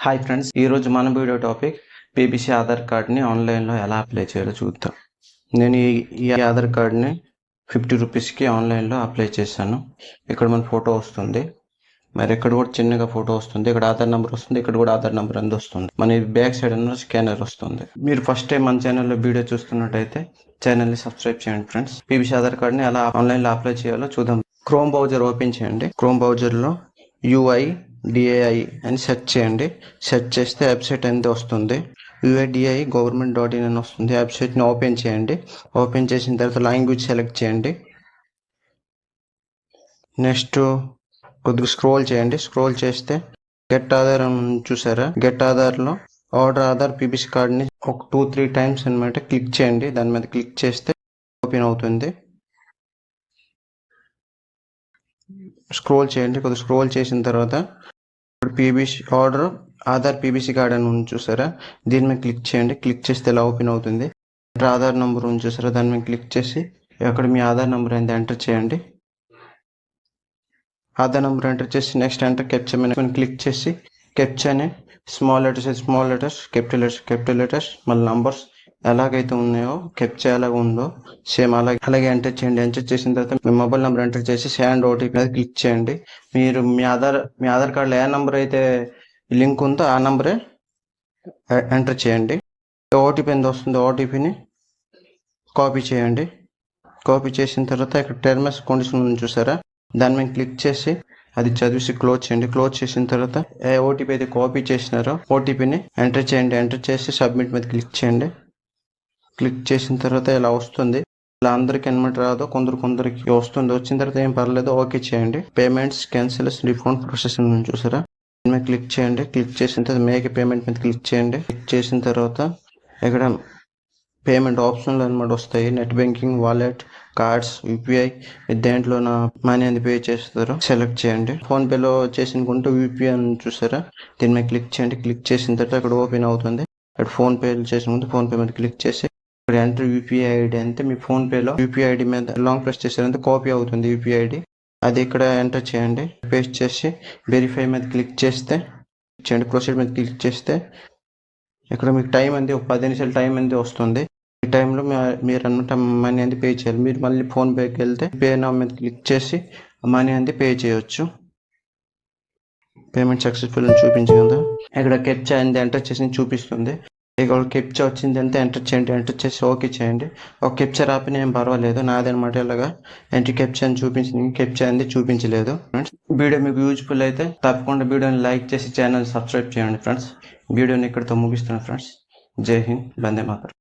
Hi friends, ఈరోజు మన video topic PBC Aadhaar కార్డ్ని ఆన్లైన్లో ఎలా అప్లై చేయాలో చూద్దాం. నేను ఈ ఆధార్ కార్డ్ని 50 రూపీస్కి ఆన్లైన్లో అప్లై చేశాను. ఇక్కడ మన ఫోటో వస్తుంది, మరి ఇక్కడ కూడా చిన్నగా ఫోటో వస్తుంది, ఇక్కడ ఆధార్ నెంబర్ వస్తుంది, ఇక్కడ కూడా ఆధార్ నెంబర్ అందు వస్తుంది. మన బ్యాక్ సైడ్ అన్న స్కానర్ వస్తుంది. మీరు ఫస్ట్ టైం మన ఛానల్లో వీడియో చూస్తున్నట్టయితే ఛానల్ని సబ్స్క్రైబ్ చేయండి ఫ్రెండ్స్. పీబీసీ ఆధార్ కార్డ్ని ఎలా ఆన్లైన్లో అప్లై చేయాలో చూద్దాం. క్రోమ్ బ్రౌజర్ ఓపెన్ చేయండి. క్రోమ్ బ్రౌజర్లో UIDAI అని సెర్చ్ చేయండి. సెర్చ్ చేస్తే వెబ్సైట్ అనేది వస్తుంది. UIDAI government.in అని వస్తుంది. వెబ్సైట్ని ఓపెన్ చేయండి. ఓపెన్ చేసిన తర్వాత లాంగ్వేజ్ సెలెక్ట్ చేయండి. నెక్స్ట్ కొద్దిగా స్క్రోల్ చేయండి. స్క్రోల్ చేస్తే గెట్ ఆధార్ అని చూసారా? గెట్ ఆధార్లో ఆర్డర్ ఆధార్ పీబీసీ కార్డ్ని ఒక 2-3 టైమ్స్ అనమాట క్లిక్ చేయండి. దాని మీద క్లిక్ చేస్తే ఓపెన్ అవుతుంది. స్క్రోల్ చేయండి. కొద్దిగా స్క్రోల్ చేసిన తర్వాత PBC order Aadhaar PBC card అని ఉంది చూసారా? దీని మీద క్లిక్ చేయండి. క్లిక్ చేస్తే ఇలా ఓపెన్ అవుతుంది. ఆధార్ నెంబర్ ఉంది చూసారా? దాని మీద క్లిక్ చేసి అక్కడ మీ ఆధార్ నెంబర్ అనేది ఎంటర్ చేయండి. ఆధార్ నెంబర్ ఎంటర్ చేసి నెక్స్ట్ ఎంటర్ కెప్చా మీద క్లిక్ చేసి కెప్చాని స్మాల్ లెటర్స్ క్యాపిటల్ లెటర్స్ మళ్ళీ నంబర్స్ ఎలాగైతే ఉన్నాయో కెప్చా ఎలాగ ఉందో సేమ్ అలాగే ఎంటర్ చేయండి. ఎంటర్ చేసిన తర్వాత మీ మొబైల్ నెంబర్ ఎంటర్ చేసి సెండ్ ఓటీపీ మీద క్లిక్ చేయండి. మీరు మీ ఆధార్ కార్డులో ఏ నెంబర్ అయితే లింక్ ఉందో ఆ నెంబరే ఎంటర్ చేయండి. ఓటీపీ ఎంత వస్తుందో ఓటీపీని కాపీ చేయండి. కాపీ చేసిన తర్వాత ఇక్కడ టర్మ్స్ కండిషన్ ఉంది చూసారా? దాని మీద క్లిక్ చేసి అది చదివేసి క్లోజ్ చేయండి. క్లోజ్ చేసిన తర్వాత ఏ ఓటీపీ అయితే కాపీ చేసినారో ఓటీపీని ఎంటర్ చేయండి. ఎంటర్ చేసి సబ్మిట్ మీద క్లిక్ చేయండి. క్లిక్ చేసిన తర్వాత ఇలా వస్తుంది. ఇలా అందరికి అనమాట రాదు, కొందరికి వస్తుంది. వచ్చిన తర్వాత ఏం పర్లేదు, ఓకే చేయండి. పేమెంట్స్ క్యాన్సిల్స్ రిఫండ్ ప్రొసెసింగ్ నుంచి చూసారా? దీని మీద క్లిక్ చేయండి. క్లిక్ చేసిన తర్వాత మేక్ పేమెంట్ మీద క్లిక్ చేయండి. క్లిక్ చేసిన తర్వాత ఇక్కడ పేమెంట్ ఆప్షన్లు అనమాట వస్తాయి. Net banking, wallet, cards, UPI. దేంట్లో నా మనీ అనేది పే చేస్తారో సెలెక్ట్ చేయండి. ఫోన్పేలో చేసినకుంటే యూపీఐ అని చూసారా? దీని మీద క్లిక్ చేయండి. క్లిక్ చేసిన తర్వాత అక్కడ ఓపెన్ అవుతుంది. ఇక్కడ ఫోన్పే చేసిన ఫోన్పే మీద క్లిక్ చేసి ఇక్కడ ఎంటర్ యూపీఐ ఐడి అంటే మీ ఫోన్పేలో యూపీఐ ఐడి మీద లాంగ్ ప్రెస్ చేసారంటే కాపీ అవుతుంది యూపీఐ ఐడి. అది ఇక్కడ ఎంటర్ చేయండి. పేస్ట్ చేసి వెరిఫై మీద క్లిక్ చేస్తే ప్రొసీడ్ మీద క్లిక్ చేస్తే ఇక్కడ మీకు టైం అంది ఒక 10 నిమిషాలు టైం అంది వస్తుంది. ఈ టైంలో మీరు అన్నమాట మనీ అనేది పే చేయాలి. మీరు మళ్ళీ ఫోన్పేకి వెళ్తే పే నౌ మీద క్లిక్ చేసి మనీ అనేది పే చేయొచ్చు. పేమెంట్ సక్సెస్ఫుల్ అని చూపించిందా? ఇక్కడ కెప్చా అనేది ఎంటర్ చేసి చూపిస్తుంది. ఇక్కడ కెప్చా వచ్చింది అంటే ఎంటర్ చేయండి. ఎంటర్ చేసి ఓకే చేయండి. ఒక కెప్చా రాపిన ఏం పర్వాలేదు. నాదనమాట ఇలాగా కెప్చా అని చూపించింది, కెప్చా అనేది చూపించలేదు. ఫ్రెండ్స్, వీడియో మీకు యూజ్ఫుల్ అయితే తప్పకుండా వీడియోని లైక్ చేసి ఛానల్ సబ్స్క్రైబ్ చేయండి ఫ్రెండ్స్. వీడియోని ఇక్కడితో ముగిస్తున్నాను ఫ్రెండ్స్. జై హింద్, వందే మాతరం.